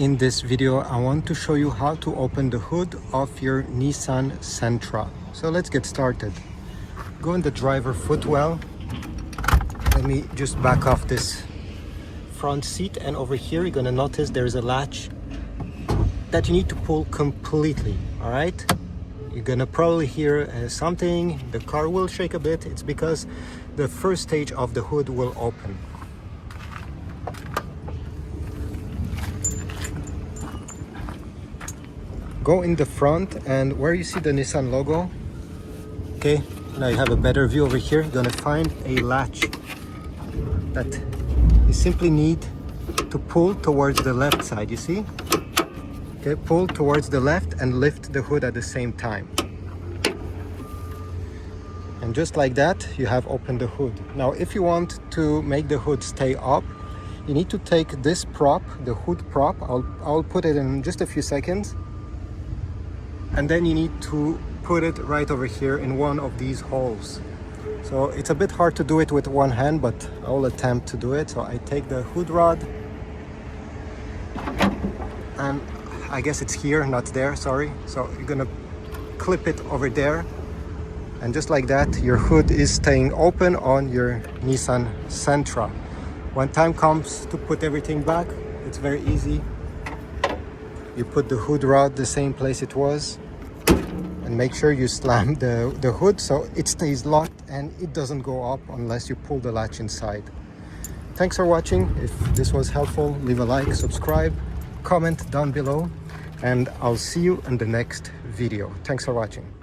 In this video, I want to show you how to open the hood of your Nissan Sentra. So let's get started. Go in the driver footwell. Let me just back off this front seat, and over here you're gonna notice there's a latch that you need to pull completely, all right? You're gonna probably hear something, the car will shake a bit. It's because the first stage of the hood will open. Go in the front, and where you see the Nissan logo, okay, now you have a better view over here. You're gonna find a latch that you simply need to pull towards the left side, you see? Okay, pull towards the left and lift the hood at the same time. And just like that, you have opened the hood. Now, if you want to make the hood stay up, you need to take this prop, the hood prop, I'll put it in just a few seconds. And then you need to put it right over here in one of these holes. So it's a bit hard to do it with one hand, but I'll attempt to do it. So I take the hood rod, and I guess it's here, not there, sorry. So you're gonna clip it over there. And just like that, your hood is staying open on your Nissan Sentra. When time comes to put everything back, it's very easy. You put the hood rod the same place it was, and make sure you slam the hood so it stays locked and it doesn't go up unless you pull the latch inside. Thanks for watching. If this was helpful, leave a like, subscribe, comment down below, and I'll see you in the next video. Thanks for watching.